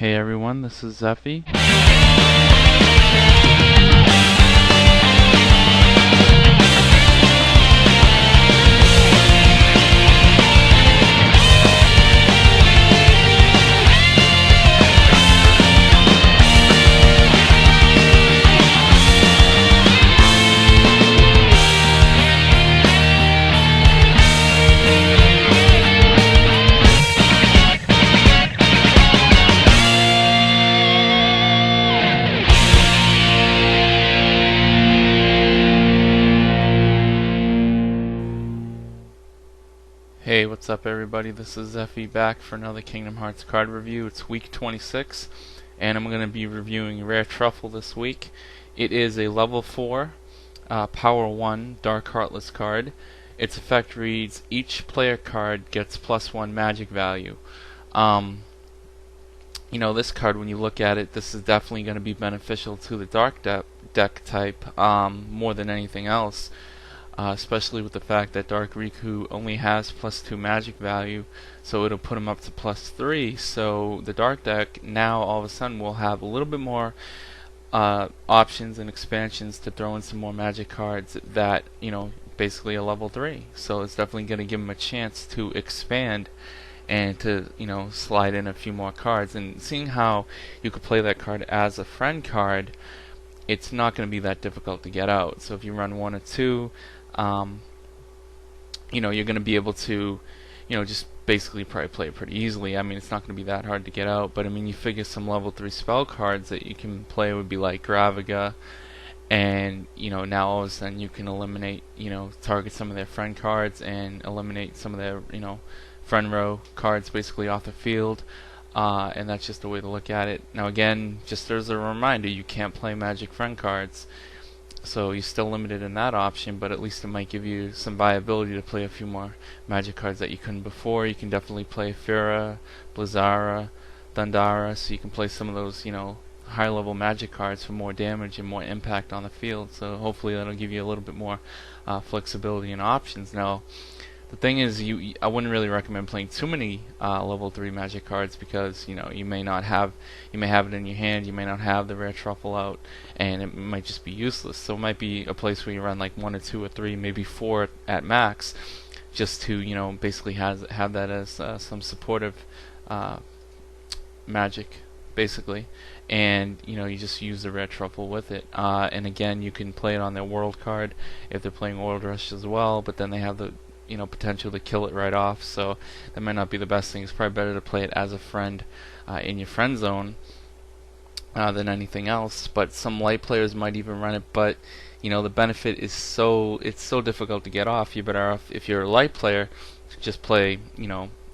Hey everyone, this is Zeffy. Hey, what's up everybody? This is Zeffy back for another Kingdom Hearts card review. It's week 26, and I'm going to be reviewing Rare Truffle this week. It is a level 4, Power 1 Dark Heartless card. Its effect reads, each player card gets +1 magic value. This card, when you look at it, this is definitely going to be beneficial to the Dark deck type more than anything else. Especially with the fact that Dark Riku only has +2 magic value, so it'll put him up to +3. So the Dark deck now all of a sudden will have a little bit more options and expansions to throw in some more magic cards that, basically a level 3. So it's definitely going to give him a chance to expand and to, slide in a few more cards. And seeing how you could play that card as a friend card, it's not going to be that difficult to get out. So if you run 1 or 2, you're going to be able to, just basically probably play it pretty easily. I mean, it's not going to be that hard to get out, but I mean, you figure some level 3 spell cards that you can play would be like Gravaga, and, now all of a sudden you can eliminate, target some of their friend cards and eliminate some of their, friend row cards basically off the field. And that's just the way to look at it. Now again, just as a reminder, you can't play magic friend cards, so you're still limited in that option, but at least it might give you some viability to play a few more magic cards that you couldn't before. You can definitely play Fira, Blizzara, Thundara, so you can play some of those, high level magic cards for more damage and more impact on the field. So hopefully that'll give you a little bit more flexibility and options. Now, the thing is, I wouldn't really recommend playing too many level 3 magic cards, because you may have it in your hand, you may not have the Rare Truffle out, and it might just be useless. So it might be a place where you run like 1 or 2 or 3, maybe 4 at max, just to basically have that as some supportive magic, basically. And you just use the Rare Truffle with it. And again, you can play it on their World card if they're playing World Rush as well, but then they have the potential to kill it right off, so that might not be the best thing. It's probably better to play it as a friend in your friend zone than anything else. But some light players might even run it, but the benefit is it's so difficult to get off. You're better off, if you're a light player, just play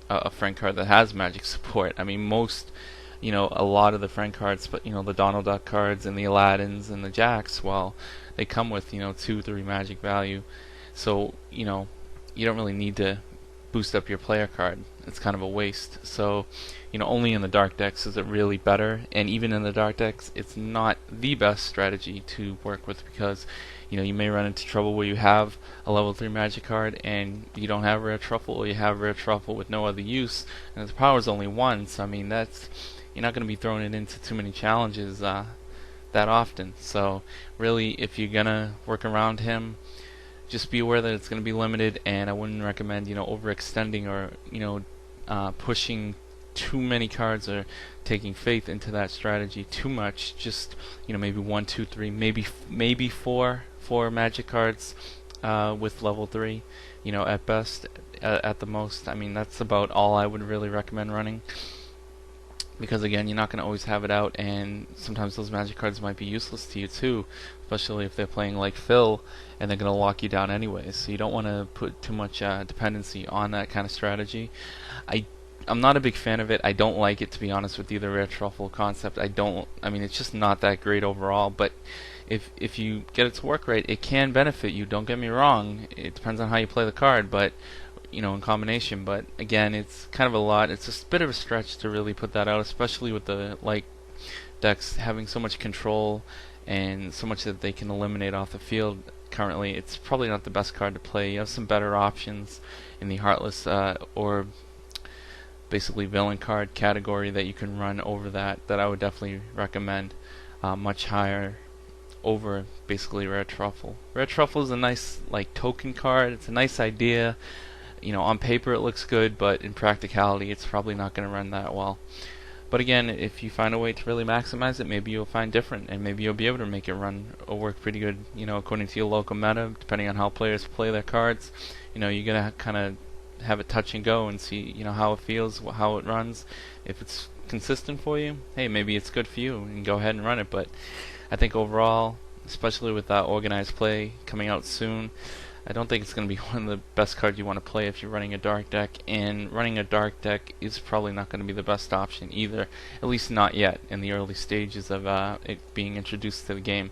a friend card that has magic support. I mean, a lot of the friend cards, but the Donald Duck cards and the Aladdins and the Jacks, well, they come with 2-3 magic value, so you don't really need to boost up your player card. It's kind of a waste. So, only in the dark decks is it really better, and even in the dark decks, it's not the best strategy to work with, because you may run into trouble where you have a level 3 magic card and you don't have Rare Truffle, or you have Rare Truffle with no other use, and the power is only 1. So I mean, you're not going to be throwing it into too many challenges that often. So really, if you're gonna work around him, just be aware that it's going to be limited, and I wouldn't recommend overextending or pushing too many cards or taking faith into that strategy too much. Just maybe 1, 2, 3, maybe four magic cards with level 3, at best, at the most. I mean, that's about all I would really recommend running, because again, you're not going to always have it out, and sometimes those magic cards might be useless to you too, especially if they're playing like Phil and they're going to lock you down anyways. So you don't want to put too much dependency on that kind of strategy. I'm not a big fan of it. I don't like it, to be honest with you, the Rare Truffle concept. I mean, it's just not that great overall, but if you get it to work right, it can benefit you. Don't get me wrong. It depends on how you play the card, but in combination. But again, it's kind of a lot. It's a bit of a stretch to really put that out, especially with the decks having so much control and so much that they can eliminate off the field. Currently, it's probably not the best card to play. You have some better options in the Heartless or basically villain card category that you can run over that I would definitely recommend much higher over basically Rare Truffle. Rare Truffle is a nice like token card. It's a nice idea. You know, on paper it looks good, but in practicality it's probably not going to run that well. But again, if you find a way to really maximize it, maybe you'll find different, and maybe you'll be able to make it run or work pretty good, you know, according to your local meta, depending on how players play their cards. You know, you're going to kind of have a touch and go and see, you know, how it feels, how it runs. If it's consistent for you, hey, maybe it's good for you, and go ahead and run it. But I think overall, especially with that organized play coming out soon, I don't think it's going to be one of the best cards you want to play if you're running a dark deck, and running a dark deck is probably not going to be the best option either, at least not yet in the early stages of it being introduced to the game.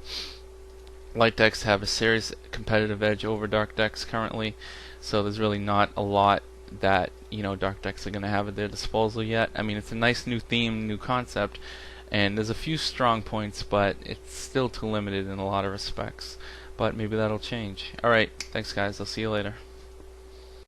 Light decks have a serious competitive edge over dark decks currently, so there's really not a lot that, you know, dark decks are going to have at their disposal yet. I mean, it's a nice new theme, new concept, and there's a few strong points, but it's still too limited in a lot of respects. But maybe that'll change. Alright, thanks guys, I'll see you later.